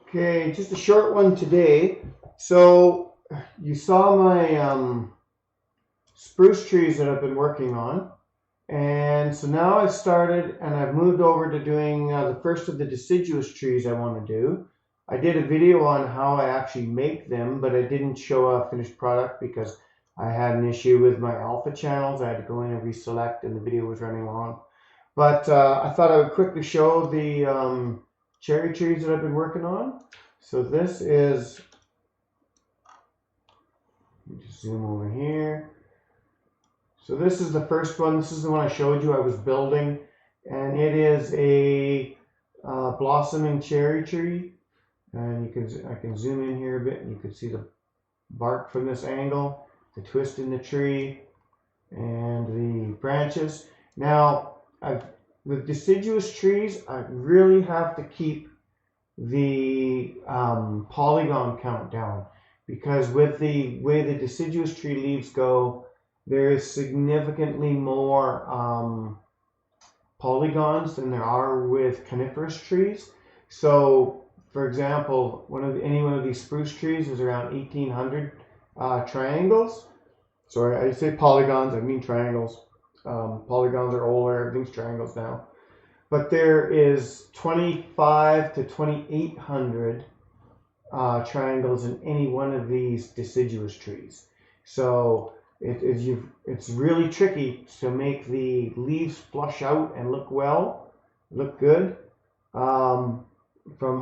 Okay, just a short one today. So you saw my spruce trees that I've been working on. And so now I've started and I've moved over to doing the first of the deciduous trees I want to do. I did a video on how I actually make them, but I didn't show a finished product because I had an issue with my alpha channels. I had to go in and reselect and the video was running long. But I thought I would quickly show the cherry trees that I've been working on. So this is, let me just zoom over here. So this is the first one. This is the one I showed you I was building. And it is a blossoming cherry tree. And I can zoom in here a bit and you can see the bark from this angle, the twist in the tree, and the branches. Now, with deciduous trees, I really have to keep the polygon count down because with the way the deciduous tree leaves go, there is significantly more polygons than there are with coniferous trees. So, for example, any one of these spruce trees is around 1,800 triangles. Sorry, I say polygons, I mean triangles. Polygons are older, everything's triangles now. But there is 25 to 2,800 triangles in any one of these deciduous trees. So it's really tricky to make the leaves flush out and look good from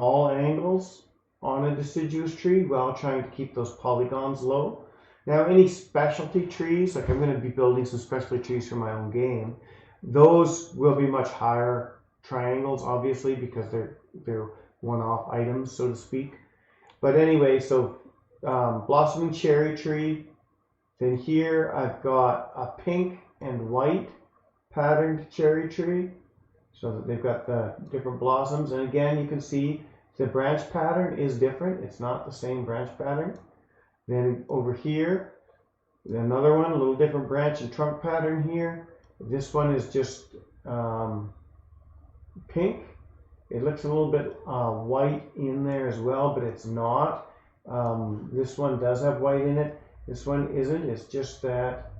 all angles on a deciduous tree while trying to keep those polygons low. Now, any specialty trees, like I'm going to be building some specialty trees for my own game, those will be much higher triangles, obviously, because they're one-off items, so to speak. But anyway, so blossoming cherry tree. Then here I've got a pink and white patterned cherry tree, so that they've got the different blossoms. And again, you can see the branch pattern is different. It's not the same branch pattern. Then over here, another one, a little different branch and trunk pattern here. This one is just pink. It looks a little bit white in there as well, but it's not. This one does have white in it. This one isn't. It's just that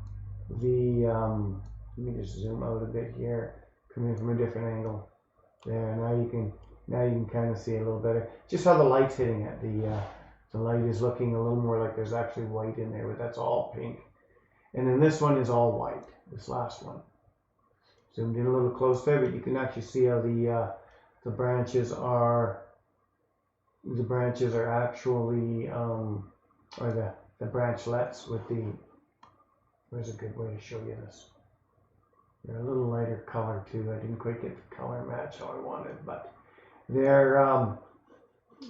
let me just zoom out a bit here, come in from a different angle. There, now you can kind of see it a little better. Just how the light's hitting it. The light is looking a little more like there's actually white in there, but that's all pink. And then this one is all white, this last one. Zoomed in a little close there, but you can actually see how the branches are actually, or the branchlets with the, where's a good way to show you this? They're a little lighter color too. I didn't quite get the color match how I wanted, but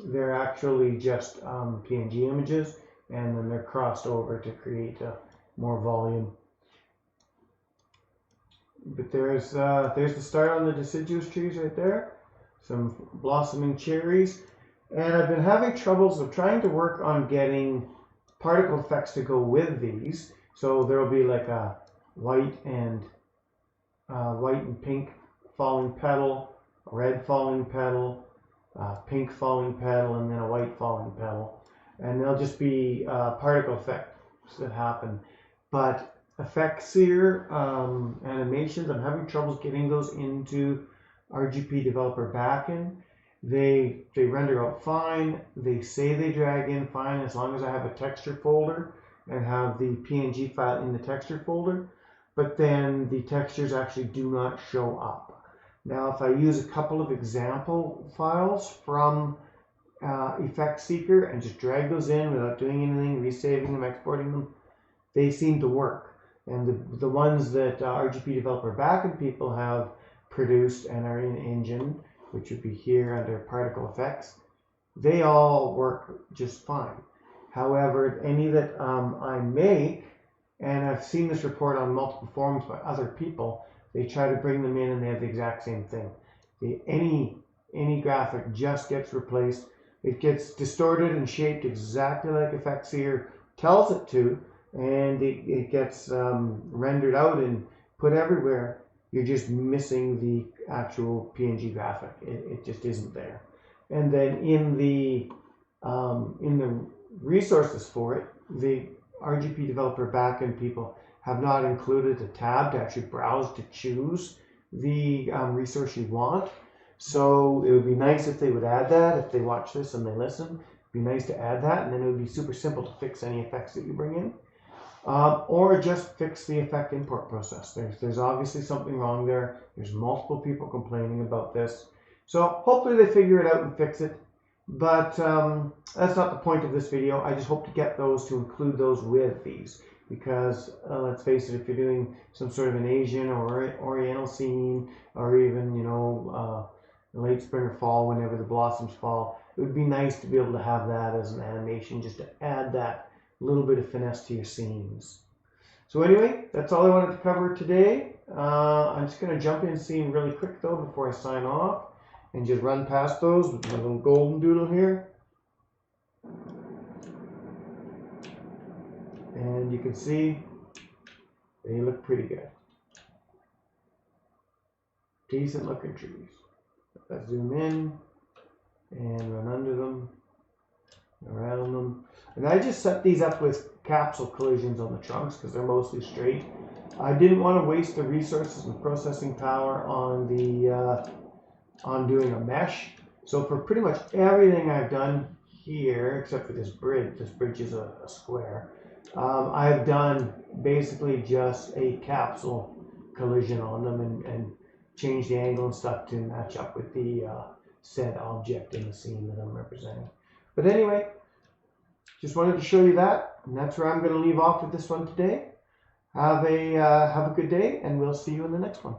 they're actually just PNG images, and then they're crossed over to create more volume. But there's the start on the deciduous trees right there. Some blossoming cherries. And I've been having troubles of trying to work on getting particle effects to go with these. So there will be like a white and pink falling petal, a red falling petal, pink falling petal, and then a white falling petal. And there'll just be particle effects that happen. But effects here, animations, I'm having troubles getting those into RGP developer Bakin. They render out fine. They say they drag in fine as long as I have a texture folder and have the PNG file in the texture folder. But then the textures actually do not show up. Now, if I use a couple of example files from Effect Seeker and just drag those in without doing anything, resaving them, exporting them, they seem to work. And the ones that RGP developer Bakin people have produced and are in engine, which would be here under particle effects, they all work just fine. However, any that I make, and I've seen this report on multiple forums by other people, they try to bring them in and they have the exact same thing. Any graphic just gets replaced. It gets distorted and shaped exactly like Effectseer tells it to, and it gets rendered out and put everywhere. You're just missing the actual PNG graphic. It just isn't there. And then in the resources for it, the RGP developer Bakin people have not included a tab to actually browse to choose the resource you want. So it would be nice if they would add that. If they watch this and they listen, it'd be nice to add that, and then it would be super simple to fix any effects that you bring in. Or just fix the effect import process. There's obviously something wrong there. There's multiple people complaining about this. So hopefully they figure it out and fix it. But that's not the point of this video. I just hope to get those, to include those with these. Because let's face it, if you're doing some sort of an Asian or Oriental scene, or even, you know, late spring or fall, whenever the blossoms fall, it would be nice to be able to have that as an animation, just to add that little bit of finesse to your scenes. So anyway, that's all I wanted to cover today. I'm just going to jump in scene really quick though before I sign off, and just run past those with my little golden doodle here. And you can see they look pretty good. Decent looking trees. Let's zoom in and run under them, around them. And I just set these up with capsule collisions on the trunks because they're mostly straight. I didn't want to waste the resources and processing power on the on doing a mesh. So for pretty much everything I've done here, except for this bridge is a square, I've done basically just a capsule collision on them and change the angle and stuff to match up with the said object in the scene that I'm representing. But anyway, just wanted to show you that, and that's where I'm going to leave off with this one today. Have a good day, and we'll see you in the next one.